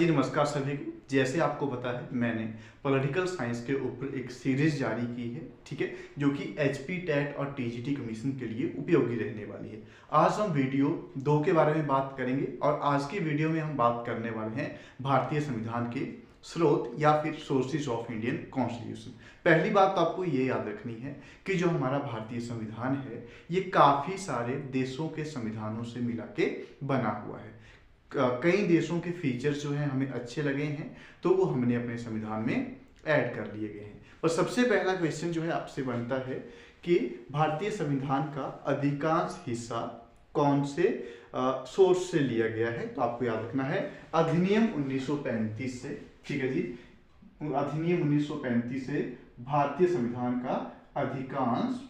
जी नमस्कार सभी को। जैसे आपको पता है मैंने पॉलिटिकल साइंस के ऊपर एक सीरीज जारी की है, ठीक है, जो कि एचपी टेट और टीजीटी कमीशन के लिए उपयोगी रहने वाली है। आज हम वीडियो 2 के बारे में बात करेंगे और आज की वीडियो में हम बात करने वाले हैं भारतीय संविधान के स्रोत या फिर सोर्सेज ऑफ इंडियन कॉन्स्टिट्यूशन। पहली बात तो आपको ये याद रखनी है कि जो हमारा भारतीय संविधान है ये काफ़ी सारे देशों के संविधानों से मिला के बना हुआ है। कई देशों के फीचर्स जो हैं हमें अच्छे लगे हैं तो वो हमने अपने संविधान में ऐड कर लिए गए हैं। और सबसे पहला क्वेश्चन जो है आपसे बनता है कि भारतीय संविधान का अधिकांश हिस्सा कौन से सोर्स से लिया गया है। तो आपको याद रखना है अधिनियम 1935 से, ठीक है जी, अधिनियम 1935 से भारतीय संविधान का अधिकांश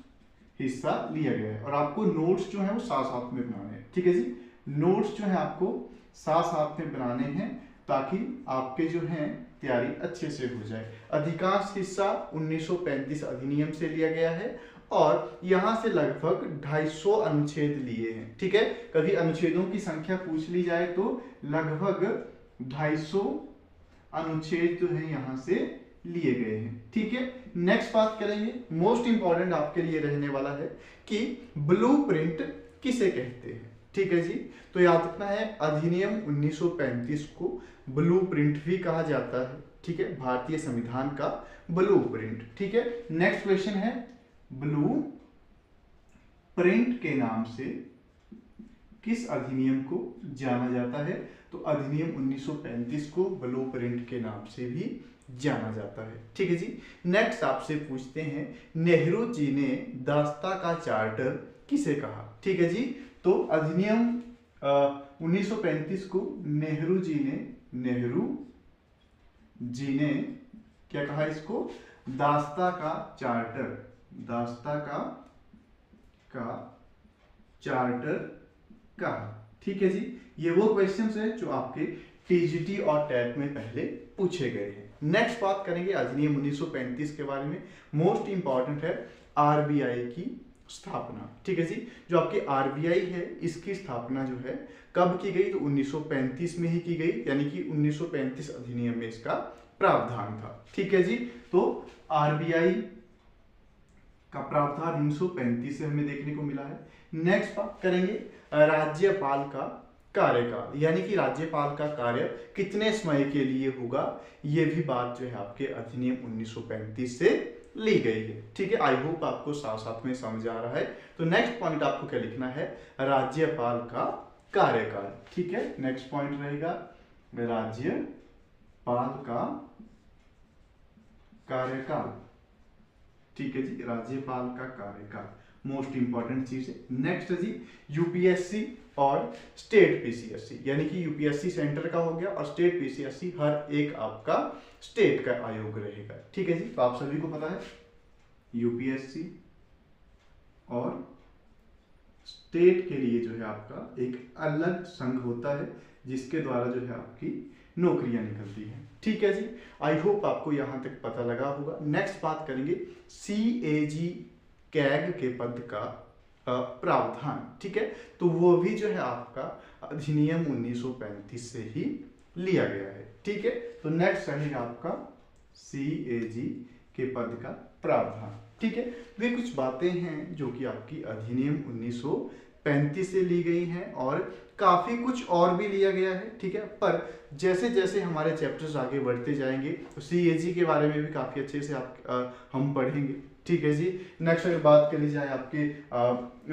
हिस्सा लिया गया है। और आपको नोट्स जो है वो साथ साथ में बनाने हैं, ठीक है जी। नोट्स जो है आपको साथ साथ में बनाने हैं ताकि आपके जो है तैयारी अच्छे से हो जाए। अधिकांश हिस्सा 1935 अधिनियम से लिया गया है और यहाँ से लगभग 250 अनुच्छेद लिए हैं, ठीक है। कभी अनुच्छेदों की संख्या पूछ ली जाए तो लगभग 250 अनुच्छेद जो है यहाँ से लिए गए हैं, ठीक है। नेक्स्ट बात करेंगे, मोस्ट इंपॉर्टेंट आपके लिए रहने वाला है कि ब्लूप्रिंट किसे कहते हैं, ठीक है जी। तो याद रखना है अधिनियम 1935 को ब्लूप्रिंट भी कहा जाता है, ठीक है, भारतीय संविधान का ब्लूप्रिंट, ठीक है। नेक्स्ट क्वेश्चन है ब्लूप्रिंट के नाम से किस अधिनियम को जाना जाता है। तो अधिनियम 1935 को ब्लूप्रिंट के नाम से भी जाना जाता है, ठीक है जी। नेक्स्ट आपसे पूछते हैं नेहरू जी ने दास्ता का चार्टर किसे कहा, ठीक है जी। तो अधिनियम 1935 को नेहरू जी ने क्या कहा, इसको दास्ता का चार्टर कहा, ठीक है जी। ये वो क्वेश्चंस है जो आपके टीजीटी और टेट में पहले पूछे गए हैं। नेक्स्ट बात करेंगे अधिनियम 1935 के बारे में। मोस्ट इंपॉर्टेंट है आरबीआई की स्थापना, ठीक है जी। जो आपकी आरबीआई है इसकी स्थापना जो है कब की गई, तो 1935 में ही की गई, यानी कि 1935 अधिनियम में इसका प्रावधान था, ठीक है जी। तो आरबीआई का प्रावधान 1935 से हमें देखने को मिला है। नेक्स्ट बात करेंगे राज्यपाल का कार्यकाल, यानी कि राज्यपाल का कार्य कितने समय के लिए होगा, ये भी बात जो है आपके अधिनियम 1935 से ली गई है, ठीक है। आई होप आपको साथ साथ में समझ आ रहा है। तो नेक्स्ट पॉइंट आपको क्या लिखना है, राज्यपाल का कार्यकाल, ठीक है। नेक्स्ट पॉइंट रहेगा राज्यपाल का कार्यकाल, ठीक है जी, राज्यपाल का कार्यकाल मोस्ट इंपॉर्टेंट चीज है। नेक्स्ट जी यूपीएससी और स्टेट पीसीएससी, यानी कि यूपीएससी सेंटर का हो गया और स्टेट पीसीएससी हर एक आपका स्टेट का आयोग रहेगा, ठीक है जी। तो आप सभी को पता है यूपीएससी और स्टेट के लिए जो है आपका एक अलग संघ होता है जिसके द्वारा जो है आपकी नौकरियां निकलती हैं, ठीक है जी। आई होप आपको यहां तक पता लगा होगा। नेक्स्ट बात करेंगे सीएजी कैग के पद का प्रावधान, ठीक है। तो वो भी जो है आपका अधिनियम 1935 से ही लिया गया है, ठीक है। तो नेक्स्ट रहेगा आपका सीएजी के पद का प्रावधान, ठीक है। वे कुछ बातें हैं जो कि आपकी अधिनियम 1935 से ली गई हैं और काफी कुछ और भी लिया गया है, ठीक है। पर जैसे जैसे हमारे चैप्टर्स आगे बढ़ते जाएंगे तो सीएजी के बारे में भी काफी अच्छे से हम पढ़ेंगे, ठीक है जी। नेक्स्ट अगर बात करी जाए आपके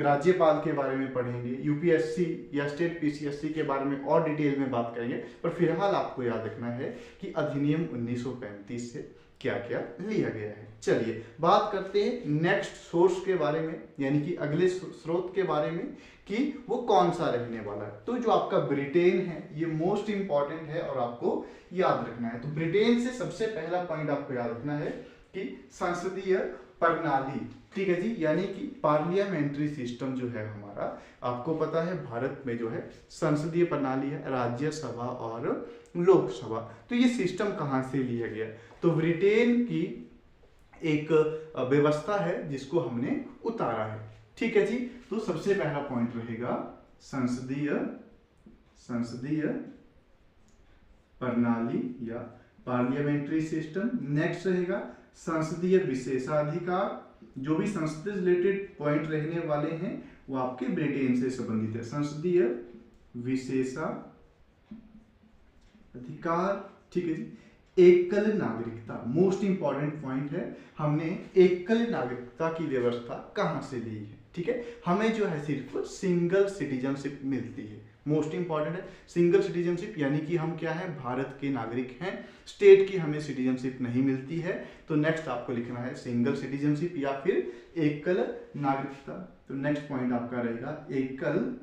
राज्यपाल के बारे में पढ़ेंगे, यूपीएससी या स्टेट पीसीएससी के बारे में और डिटेल में बात करेंगे। पर फिलहाल आपको याद रखना है कि अधिनियम 1935 से क्या क्या लिया गया है। चलिए बात करते हैं नेक्स्ट सोर्स के बारे में, यानी कि अगले स्रोत के बारे में कि वो कौन सा रहने वाला है। तो जो आपका ब्रिटेन है ये मोस्ट इंपॉर्टेंट है और आपको याद रखना है। तो ब्रिटेन से सबसे पहला पॉइंट आपको याद रखना है कि संसदीय प्रणाली, ठीक है जी, यानी कि पार्लियामेंट्री सिस्टम जो है हमारा, आपको पता है भारत में जो है संसदीय प्रणाली है, राज्यसभा और लोकसभा। तो ये सिस्टम कहाँ से लिया गया, तो ब्रिटेन की एक व्यवस्था है जिसको हमने उतारा है, ठीक है जी। तो सबसे पहला पॉइंट रहेगा संसदीय प्रणाली या पार्लियामेंट्री सिस्टम। नेक्स्ट रहेगा संसदीय विशेषाधिकार, जो भी संसद से रिलेटेड पॉइंट रहने वाले हैं वो आपके ब्रिटेन से संबंधित है। संसदीय विशेषाधिकार, ठीक है जी। एकल नागरिकता, मोस्ट इंपॉर्टेंट पॉइंट है, हमने एकल नागरिकता की व्यवस्था कहां से ली है, ठीक है। हमें जो है सिर्फ सिंगल सिटीजनशिप मिलती है, मोस्ट इंपॉर्टेंट है सिंगल सिटीजनशिप, यानी कि हम क्या है, भारत के नागरिक हैं, स्टेट की हमें सिटीजनशिप नहीं मिलती है। तो नेक्स्ट आपको लिखना है सिंगल सिटीजनशिप या फिर एकल नागरिकता। तो नेक्स्ट पॉइंट आपका रहेगा एकल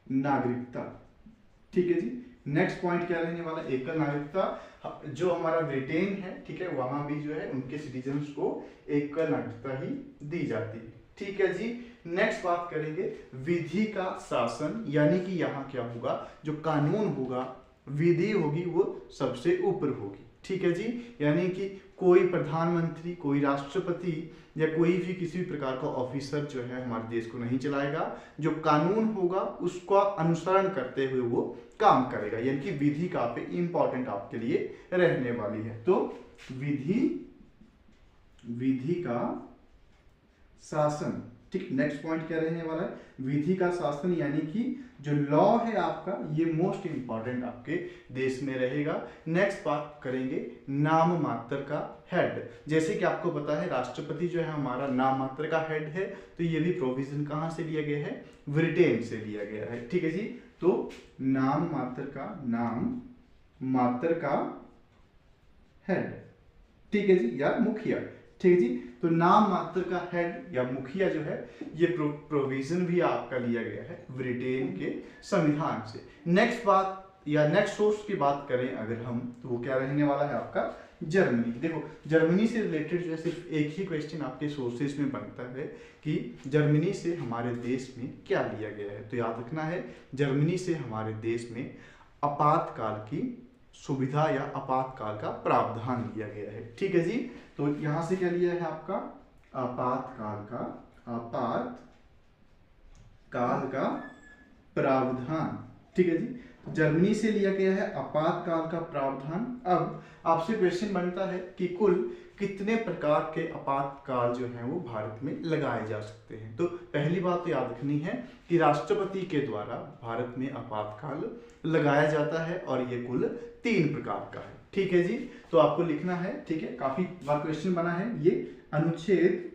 नागरिकता, ठीक है जी। नेक्स्ट पॉइंट क्या रहने वाला, एकल नागरिकता। जो हमारा ब्रिटेन है, ठीक है, वहां भी जो है उनके सिटीजन्स को एकल नागरिकता ही दी जाती है, ठीक है जी। नेक्स्ट बात करेंगे विधि का शासन, यानी कि यहाँ क्या होगा, जो कानून होगा, विधि होगी वो सबसे ऊपर होगी, ठीक है जी। यानी कि कोई प्रधानमंत्री, कोई राष्ट्रपति या कोई भी किसी भी प्रकार का ऑफिसर जो है हमारे देश को नहीं चलाएगा, जो कानून होगा उसका अनुसरण करते हुए वो काम करेगा, यानी कि विधि काफी इंपॉर्टेंट आपके लिए रहने वाली है। तो विधि का शासन, ठीक। नेक्स्ट पॉइंट क्या रहने वाला है, विधि का शासन, यानी कि जो लॉ है आपका ये मोस्ट इंपॉर्टेंट आपके देश में रहेगा। नेक्स्ट बात करेंगे नाम मात्र का हेड। जैसे कि आपको पता है राष्ट्रपति जो है हमारा नाम मात्र का हेड है, तो ये भी प्रोविजन कहां से लिया गया है, ब्रिटेन से लिया गया है, ठीक है जी। तो नाम मात्र का हेड, ठीक है जी, या मुखिया, ठीक है जी। तो नाम मात्र का हेड या मुखिया जो है ये प्रोविजन भी आपका लिया गया है ब्रिटेन के संविधान से। नेक्स्ट बात या नेक्स्ट सोर्स की बात करें अगर हम, तो वो क्या रहने वाला है आपका जर्मनी। देखो जर्मनी से रिलेटेड जो है सिर्फ एक ही क्वेश्चन आपके सोर्सेज में बनता है कि जर्मनी से हमारे देश में क्या लिया गया है। तो याद रखना है जर्मनी से हमारे देश में आपातकाल की सुविधा या आपातकाल का प्रावधान लिया गया है, ठीक है जी। तो यहां से क्या लिया है आपका आपातकाल का प्रावधान, ठीक है जी। जर्मनी से लिया गया है आपातकाल का प्रावधान। अब आपसे क्वेश्चन बनता है कि कुल कितने प्रकार के आपातकाल जो हैं वो भारत में लगाए जा सकते हैं। तो पहली बात तो याद रखनी है कि राष्ट्रपति के द्वारा भारत में आपातकाल लगाया जाता है और ये कुल 3 प्रकार का है, ठीक है जी। तो आपको लिखना है, ठीक है, काफी बार क्वेश्चन बना है ये। अनुच्छेद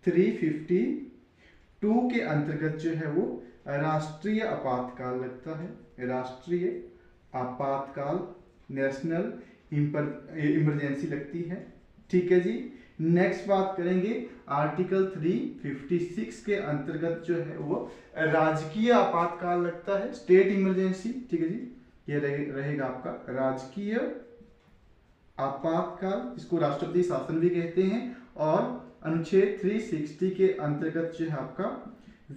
352 के अंतर्गत जो है वो राष्ट्रीय आपातकाल लगता है, राष्ट्रीय आपातकाल, नेशनल इमरजेंसी लगती है, ठीक है जी। नेक्स्ट बात करेंगे आर्टिकल 356 के अंतर्गत जो है वो राजकीय आपातकाल लगता है, स्टेट इमरजेंसी, ठीक है जी। ये रहेगा आपका राजकीय आपातकाल, इसको राष्ट्रपति शासन भी कहते हैं। और अनुच्छेद 360 के अंतर्गत जो है आपका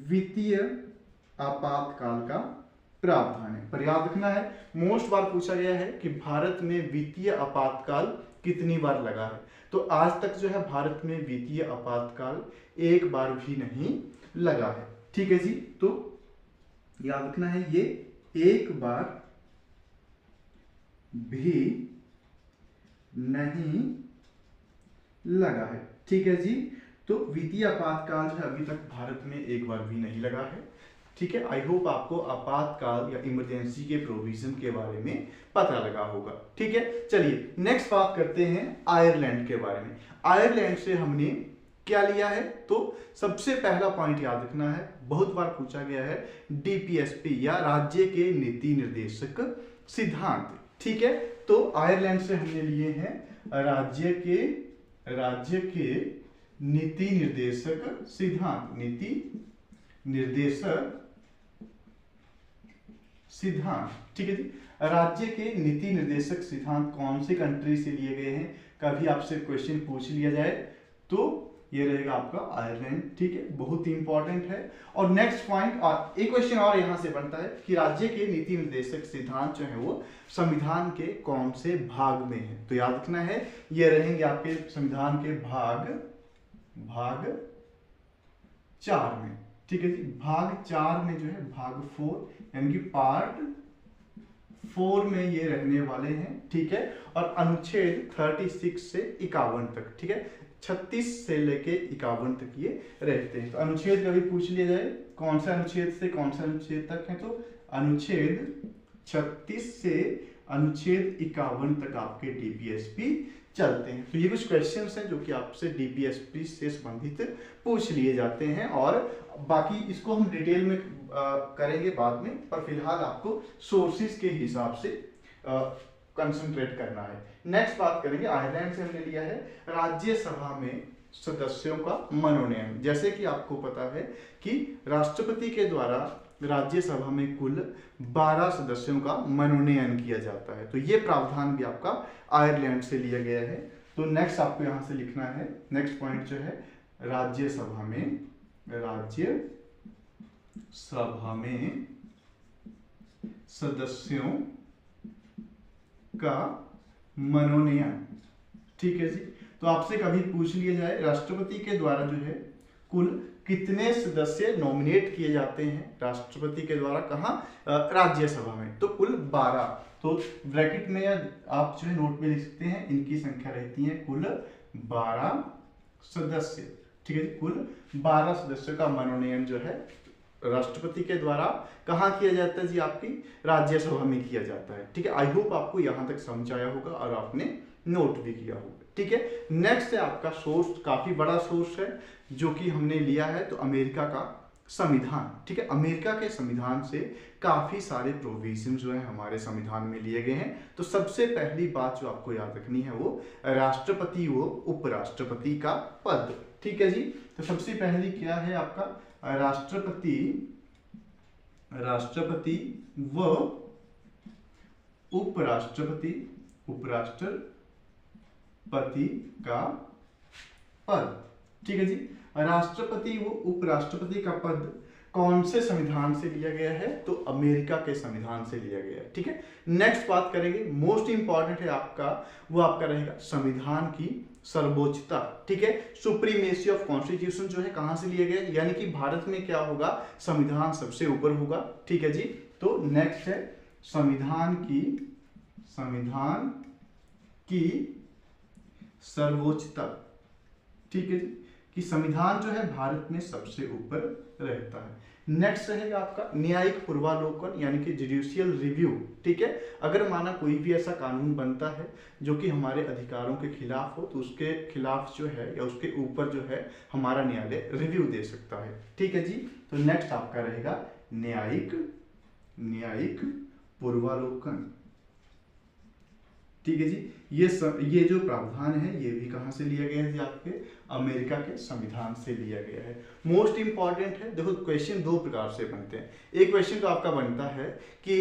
वित्तीय आपातकाल का प्रावधान है। पर याद रखना है मोस्ट बार पूछा गया है कि भारत में वित्तीय आपातकाल कितनी बार लगा है। तो आज तक जो है भारत में वित्तीय आपातकाल एक बार भी नहीं लगा है, ठीक है जी। तो याद रखना है ये एक बार भी नहीं लगा है, ठीक है जी। तो वित्तीय आपातकाल जो है अभी तक भारत में एक बार भी नहीं लगा है, ठीक है। आई होप आपको आपातकाल या इमरजेंसी के प्रोविजन के बारे में पता लगा होगा, ठीक है। चलिए नेक्स्ट बात करते हैं आयरलैंड के बारे में। आयरलैंड से हमने क्या लिया है, तो सबसे पहला पॉइंट याद रखना है, बहुत बार पूछा गया है, डीपीएसपी या राज्य के नीति निर्देशक सिद्धांत, ठीक है। तो आयरलैंड से हमने लिए हैं राज्य के नीति निर्देशक सिद्धांत, नीति निर्देशक सिद्धांत, ठीक है जी। राज्य के नीति निर्देशक सिद्धांत कौन से कंट्री से लिए गए हैं, कभी आपसे क्वेश्चन पूछ लिया जाए तो ये रहेगा आपका आयरलैंड, ठीक है, बहुत ही इंपॉर्टेंट है। और नेक्स्ट पॉइंट, और एक क्वेश्चन और यहां से बनता है कि राज्य के नीति निर्देशक सिद्धांत जो है वो संविधान के कौन से भाग में है। तो याद रखना है ये रहेंगे आपके संविधान के भाग 4 में, ठीक है जी। भाग 4 में जो है भाग 4 यानी कि पार्ट 4 में ये रहने वाले हैं, ठीक है। और अनुच्छेद 36 से 51 तक, ठीक है, 36 से लेके 51 तक ये रहते हैं। तो अनुच्छेद कभी पूछ लिया जाए कौन सा अनुच्छेद से कौन सा अनुच्छेद तक है, तो अनुच्छेद 36 से अनुच्छेद 51 तक आपके डीपीएसपी चलते हैं। तो ये कुछ क्वेश्चंस हैं जो कि आपसे डीपीएसपी से संबंधित पूछ लिए जाते हैं, और बाकी इसको हम डिटेल में करेंगे बाद में, पर फिलहाल आपको सोर्सेज के हिसाब से कंसंट्रेट करना है। नेक्स्ट बात करेंगे, आयरलैंड से हमने लिया है राज्यसभा में सदस्यों का मनोनयन। जैसे कि आपको पता है कि राष्ट्रपति के द्वारा राज्यसभा में कुल 12 सदस्यों का मनोनयन किया जाता है। तो ये प्रावधान भी आपका आयरलैंड से लिया गया है। तो नेक्स्ट आपको यहां से लिखना है, नेक्स्ट पॉइंट जो है राज्यसभा में सदस्यों का मनोनयन, ठीक है जी। तो आपसे कभी पूछ लिया जाए राष्ट्रपति के द्वारा जो है कुल कितने सदस्य नॉमिनेट किए जाते हैं राष्ट्रपति के द्वारा, कहाँ, राज्यसभा में, तो कुल 12। तो ब्रैकेट में आप जो है नोट में लिख सकते हैं, इनकी संख्या रहती है कुल 12 सदस्य, ठीक है। कुल 12 सदस्यों का मनोनयन जो है राष्ट्रपति के द्वारा कहाँ किया जाता है जी, आपकी राज्यसभा में किया जाता है, ठीक है। आई होप आपको यहां तक समझ आया होगा और आपने नोट भी किया होगा, ठीक है। नेक्स्ट है आपका सोर्स, काफी बड़ा सोर्स है जो कि हमने लिया है, तो अमेरिका का संविधान, ठीक है। अमेरिका के संविधान से काफी सारे प्रोविजन जो है हमारे संविधान में लिए गए हैं। तो सबसे पहली बात जो आपको याद रखनी है वो राष्ट्रपति व उपराष्ट्रपति का पद, ठीक है जी। तो सबसे पहली क्या है आपका राष्ट्रपति व उपराष्ट्रपति का पद, ठीक है जी। राष्ट्रपति व उपराष्ट्रपति का पद कौन से संविधान से लिया गया है, तो अमेरिका के संविधान से लिया गया है, ठीक है। नेक्स्ट बात करेंगे, मोस्ट इंपॉर्टेंट है आपका, वो आपका रहेगा संविधान की सर्वोच्चता, ठीक है। सुप्रीमेसी ऑफ कॉन्स्टिट्यूशन जो है कहां से लिया गया, यानी कि भारत में क्या होगा, संविधान सबसे ऊपर होगा, ठीक है जी। तो नेक्स्ट है संविधान की सर्वोच्चता, ठीक है जी, कि संविधान जो है भारत में सबसे ऊपर रहता है। नेक्स्ट रहेगा आपका न्यायिक पूर्वालोकन, यानी कि जुडिशियल रिव्यू, ठीक है। अगर माना कोई भी ऐसा कानून बनता है जो कि हमारे अधिकारों के खिलाफ हो, तो उसके खिलाफ जो है या उसके ऊपर जो है हमारा न्यायालय रिव्यू दे सकता है, ठीक है जी। तो नेक्स्ट आपका रहेगा न्यायिक पूर्वालोकन, ठीक है जी। ये जो प्रावधान है ये भी कहां से लिया गया है जी, आपके अमेरिका के संविधान से लिया गया है। मोस्ट इंपॉर्टेंट है, देखो क्वेश्चन दो प्रकार से बनते हैं। एक क्वेश्चन तो आपका बनता है कि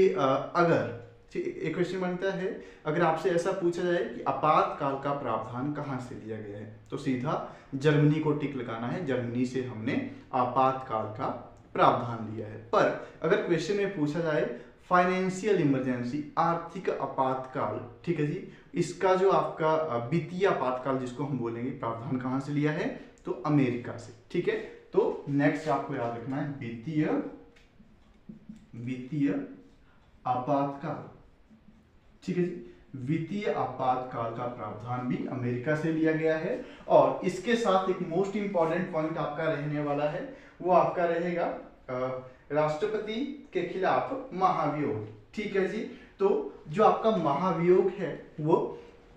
एक क्वेश्चन बनता है अगर आपसे ऐसा पूछा जाए कि आपातकाल का प्रावधान कहां से लिया गया है, तो सीधा जर्मनी को टिक लगाना है, जर्मनी से हमने आपातकाल का प्रावधान लिया है। पर अगर क्वेश्चन में पूछा जाए फाइनेंशियल इमरजेंसी, आर्थिक आपातकाल, ठीक है जी, इसका जो आपका वित्तीय आपातकाल जिसको हम बोलेंगे, प्रावधान कहां से लिया है, तो अमेरिका से, ठीक है। तो नेक्स्ट आपको याद रखना है वित्तीय आपातकाल, ठीक है जी। वित्तीय आपातकाल का प्रावधान भी अमेरिका से लिया गया है। और इसके साथ एक मोस्ट इंपॉर्टेंट पॉइंट आपका रहने वाला है, वो आपका रहेगा राष्ट्रपति के खिलाफ महाभियोग, ठीक है जी। तो जो आपका महाभियोग है वो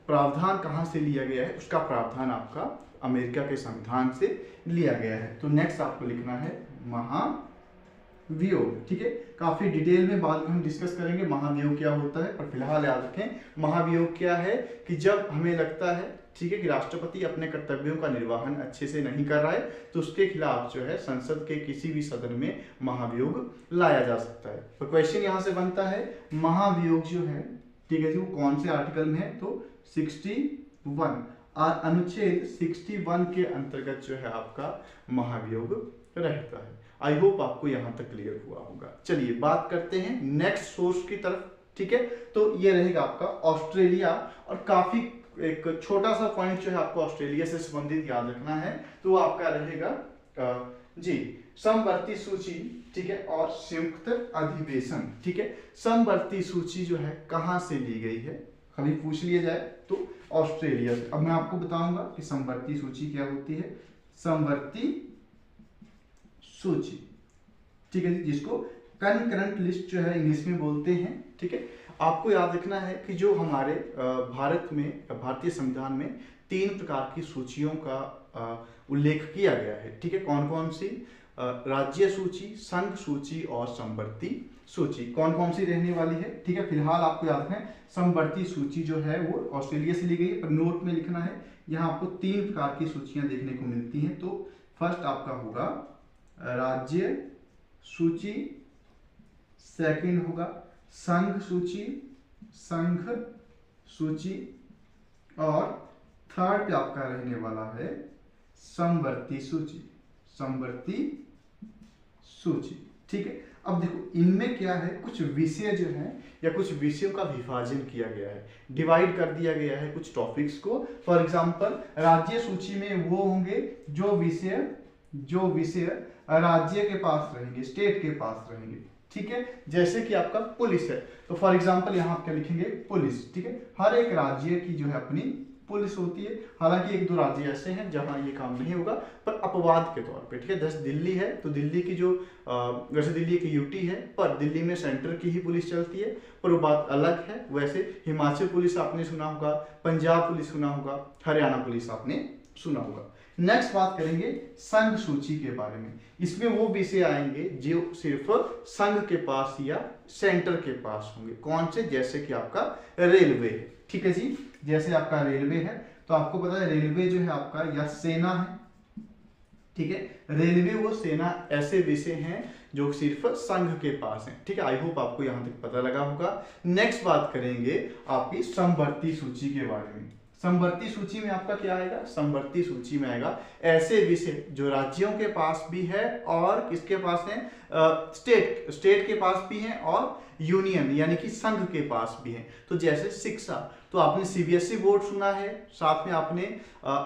प्रावधान कहां से लिया गया है, उसका प्रावधान आपका अमेरिका के संविधान से लिया गया है। तो नेक्स्ट आपको लिखना है महाभियोग, ठीक है। काफी डिटेल में बाद में हम डिस्कस करेंगे महाभियोग क्या होता है, पर फिलहाल याद रखें महाभियोग क्या है कि जब हमें लगता है, ठीक है, कि राष्ट्रपति अपने कर्तव्यों का निर्वहन अच्छे से नहीं कर रहा है, तो उसके खिलाफ जो है संसद के किसी भी सदन में महाभियोग लाया जा सकता है। तो क्वेश्चन यहां से बनता है महाभियोग जो है, ठीक है जी, वो कौन से आर्टिकल में है, तो 61 अनुच्छेद 61 के अंतर्गत जो है आपका महाभियोग रहता है। आई होप आपको यहां तक क्लियर हुआ होगा। चलिए बात करते हैं नेक्स्ट सोर्स की तरफ, ठीक है। तो ये रहेगा आपका ऑस्ट्रेलिया, और काफी एक छोटा सा पॉइंट जो है आपको ऑस्ट्रेलिया से संबंधित याद रखना है, तो आपका रहेगा जी समवर्ती सूची, ठीक है, और संयुक्त अधिवेशन, ठीक है। समवर्ती सूची जो है कहां से ली गई है, कभी पूछ लिया जाए तो ऑस्ट्रेलिया से। अब मैं आपको बताऊंगा कि समवर्ती सूची क्या होती है। समवर्ती सूची, ठीक है जी, जिसको कनकरेंट लिस्ट जो है इंग्लिश में बोलते हैं, ठीक है। आपको याद रखना है कि जो हमारे भारत में, भारतीय संविधान में 3 प्रकार की सूचियों का उल्लेख किया गया है, ठीक है। कौन कौन सी? राज्य सूची, संघ सूची और समवर्ती सूची। कौन कौन सी रहने वाली है, ठीक है। फिलहाल आपको याद रखना है समवर्ती सूची जो है वो ऑस्ट्रेलिया से ली गई है, पर नोट में लिखना है यहाँ आपको 3 प्रकार की सूचियां देखने को मिलती हैं। तो फर्स्ट आपका होगा राज्य सूची, सेकंड होगा संघ सूची, संघ सूची, और थर्ड पे आपका रहने वाला है समवर्ती सूची, समवर्ती सूची, ठीक है। अब देखो इनमें क्या है, कुछ विषय जो है या कुछ विषयों का विभाजन किया गया है, डिवाइड कर दिया गया है कुछ टॉपिक्स को। फॉर एग्जांपल राज्य सूची में वो होंगे जो विषय राज्य के पास रहेंगे, स्टेट के पास रहेंगे, ठीक है। जैसे कि आपका पुलिस है, तो फॉर एग्जांपल यहाँ आप क्या लिखेंगे, पुलिस, ठीक है। हर एक राज्य की जो है अपनी पुलिस होती है। हालांकि 1-2 राज्य ऐसे हैं जहां ये काम नहीं होगा, पर अपवाद के तौर पे, ठीक है। जैसे दिल्ली है तो दिल्ली की जो वैसे दिल्ली की यूटी है, पर दिल्ली में सेंटर की ही पुलिस चलती है, पर वो बात अलग है। वैसे हिमाचल पुलिस आपने सुना होगा, पंजाब पुलिस सुना होगा, हरियाणा पुलिस आपने सुना होगा। नेक्स्ट बात करेंगे संघ सूची के बारे में। इसमें वो विषय आएंगे जो सिर्फ संघ के पास या सेंटर के पास होंगे। कौन से? जैसे कि आपका रेलवे, ठीक है जी। जैसे आपका रेलवे है तो आपको पता है रेलवे जो है आपका या सेना है, ठीक है। रेलवे वो सेना ऐसे विषय हैं जो सिर्फ संघ के पास हैं, ठीक है। आई होप आपको यहां तक पता लगा होगा। नेक्स्ट बात करेंगे आपकी समवर्ती सूची के बारे में। समवर्ती सूची में आपका क्या आएगा? समवर्ती सूची में आएगा ऐसे विषय जो राज्यों के पास भी है और किसके पास है, स्टेट के पास भी है और यूनियन यानी कि संघ के पास भी है। तो जैसे शिक्षा, तो आपने सीबीएसई बोर्ड सुना है, साथ में आपने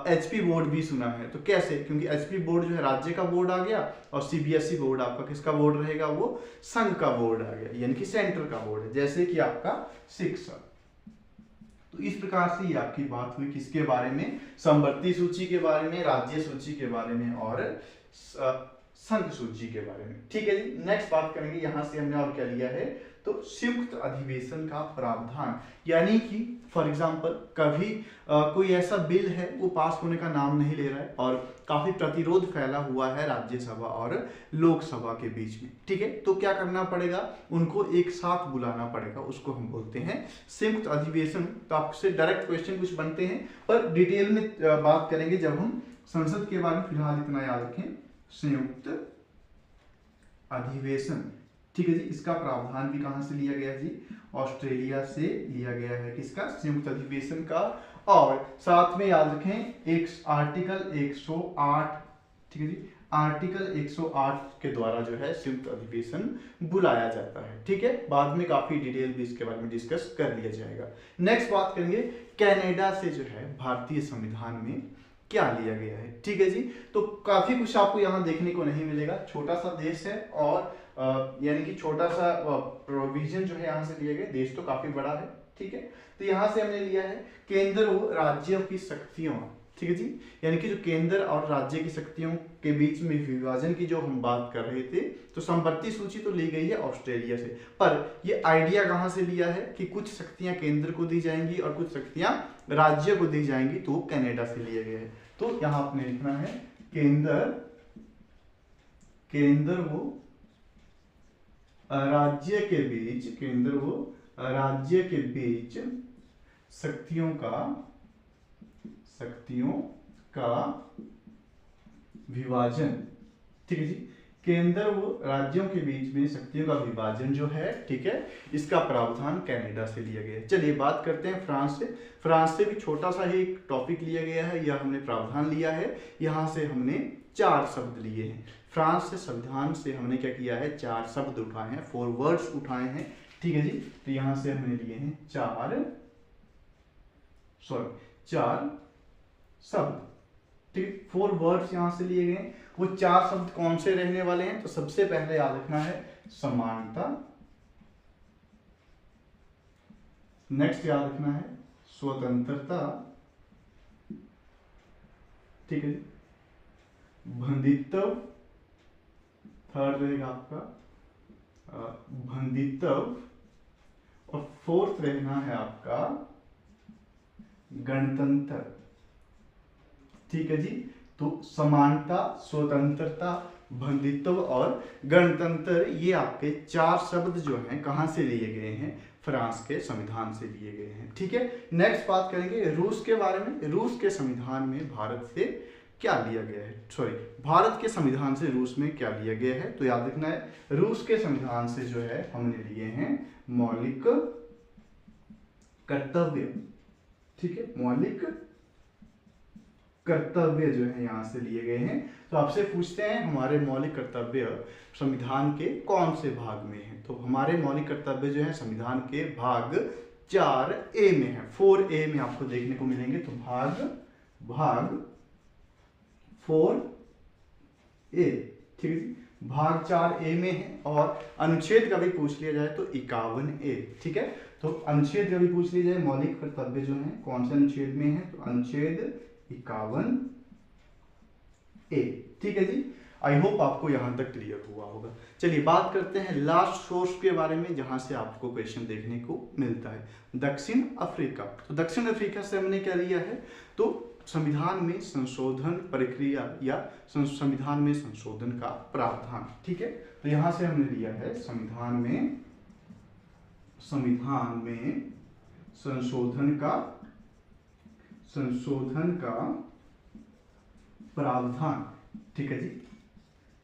एचपी बोर्ड भी सुना है। तो कैसे? क्योंकि एचपी बोर्ड जो है राज्य का बोर्ड आ गया और सीबीएसई बोर्ड आपका किसका बोर्ड रहेगा, वो संघ का बोर्ड आ गया, यानी कि सेंटर का बोर्ड है। जैसे कि आपका शिक्षा। तो इस प्रकार से ये आपकी बात हुई किसके बारे में, समवर्ती सूची के बारे में, राज्य सूची के बारे में और संघ सूची के बारे में, ठीक है जी। नेक्स्ट बात करेंगे, यहां से हमने और क्या लिया है, तो संयुक्त अधिवेशन का प्रावधान, यानी कि फॉर एग्जांपल कभी कोई ऐसा बिल है वो पास होने का नाम नहीं ले रहा है और काफी प्रतिरोध फैला हुआ है राज्यसभा और लोकसभा के बीच में, ठीक है। तो क्या करना पड़ेगा, उनको एक साथ बुलाना पड़ेगा, उसको हम बोलते हैं संयुक्त अधिवेशन। तो आपसे डायरेक्ट क्वेश्चन कुछ बनते हैं पर डिटेल में बात करेंगे जब हम संसद के बारे में। फिलहाल इतना याद रखें, संयुक्त अधिवेशन, ठीक है जी। इसका प्रावधान भी कहां से लिया गया जी, ऑस्ट्रेलिया से लिया गया है, किसका, संयुक्त अधिवेशन का। और साथ में याद रखें एक आर्टिकल 108, ठीक है जी, आर्टिकल 108 के द्वारा जो है संयुक्त अधिवेशन बुलाया जाता है, ठीक है। बाद में काफी डिटेल भी इसके बारे में डिस्कस कर लिया जाएगा। नेक्स्ट बात करेंगे कनाडा से जो है भारतीय संविधान में क्या लिया गया है, ठीक है जी। तो काफी कुछ आपको यहाँ देखने को नहीं मिलेगा, छोटा सा देश है और यानी कि छोटा सा प्रोविजन जो है यहाँ से लिया गया, देश तो काफी बड़ा है, ठीक है। तो यहाँ से हमने लिया है केंद्र और राज्यों की शक्तियों, ठीक है जी, यानी कि जो केंद्र और राज्य की शक्तियों के बीच में विभाजन की जो हम बात कर रहे थे, तो समवर्ती सूची तो ली गई है ऑस्ट्रेलिया से, पर ये आइडिया कहाँ से लिया है कि कुछ शक्तियां केंद्र को दी जाएंगी और कुछ शक्तियां राज्य को दी जाएंगी, तो कनाडा से लिया गया है। तो यहाँ आपने लिखना है केंद्र वो राज्य के बीच, केंद्र वो राज्य के बीच शक्तियों का विभाजन, ठीक है जी। केंद्र वो राज्यों के बीच में शक्तियों का विभाजन जो है, ठीक है, इसका प्रावधान कनाडा से लिया गया है। चलिए बात करते हैं फ्रांस से। फ्रांस से भी छोटा सा ही एक टॉपिक लिया गया है, यह हमने प्रावधान लिया है। यहाँ से हमने 4 शब्द लिए हैं। फ्रांस से संविधान से हमने क्या किया है, 4 शब्द उठाए हैं, 4 वर्ड्स उठाए हैं, ठीक है जी। तो यहाँ से हमने लिए हैं 4 शब्द, ठीक, 4 वर्ड्स यहाँ से लिए गए। वो 4 शब्द कौन से रहने वाले हैं? तो सबसे पहले याद रखना है समानता, नेक्स्ट याद रखना है स्वतंत्रता, ठीक है, बंधित्व, थर्ड रहेगा आपका बंधित्व, और फोर्थ रहना है आपका गणतंत्र। ठीक है जी, तो समानता, स्वतंत्रता, बंधित्व और गणतंत्र, ये आपके 4 शब्द जो हैं कहां से लिए गए हैं? फ्रांस के संविधान से लिए गए हैं। ठीक है, नेक्स्ट बात करेंगे रूस के बारे में। रूस के संविधान में भारत से क्या लिया गया है? सॉरी, भारत के संविधान से रूस में क्या लिया गया है? तो याद रखना है रूस के संविधान से जो है हमने लिए हैं मौलिक कर्तव्य। ठीक है, मौलिक कर्तव्य जो है यहां से लिए गए हैं। तो आपसे पूछते हैं हमारे मौलिक कर्तव्य संविधान के कौन से भाग में है? तो हमारे मौलिक कर्तव्य जो है संविधान के भाग 4A में है। 4A में आपको देखने को मिलेंगे। तो भाग 4A, ठीक है, भाग 4A में है। और अनुच्छेद का भी पूछ लिया जाए तो 51A। ठीक है, तो अनुच्छेद का भी पूछ लिया जाए मौलिक कर्तव्य जो है कौन से अनुच्छेद में है? तो अनुच्छेद 51A। ठीक है जी, आई होप आपको यहां तक क्लियर हुआ होगा। चलिए बात करते हैं लास्ट सोर्स के बारे में जहां से आपको क्वेश्चन देखने को मिलता है, दक्षिण अफ्रीका। तो दक्षिण अफ्रीका से हमने क्या लिया है? तो संविधान में संशोधन प्रक्रिया या संविधान में संशोधन का प्रावधान। ठीक है, तो यहां से हमने लिया है संविधान में संशोधन का प्रावधान। ठीक है जी,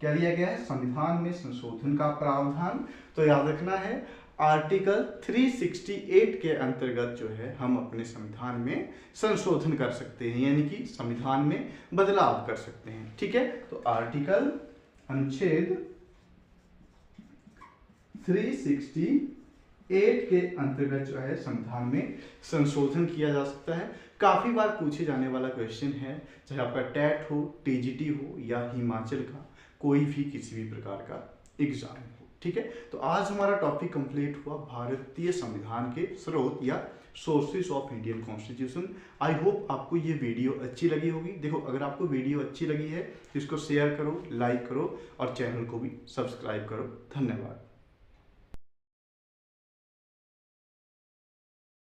क्या लिया गया है? संविधान में संशोधन का प्रावधान। तो याद रखना है आर्टिकल 368 के अंतर्गत जो है हम अपने संविधान में संशोधन कर सकते हैं, यानी कि संविधान में बदलाव कर सकते हैं। ठीक है, तो आर्टिकल अनुच्छेद 368 के अंतर्गत जो है संविधान में संशोधन किया जा सकता है। काफी बार पूछे जाने वाला क्वेश्चन है, चाहे आपका टेट हो, टीजीटी हो या हिमाचल का कोई भी किसी भी प्रकार का एग्जाम हो। ठीक है, तो आज हमारा टॉपिक कंप्लीट हुआ भारतीय संविधान के स्रोत या sources of Indian constitution. I hope आपको ये वीडियो अच्छी लगी होगी। देखो, अगर आपको वीडियो अच्छी लगी है तो इसको शेयर करो, लाइक करो और चैनल को भी सब्सक्राइब करो। धन्यवाद।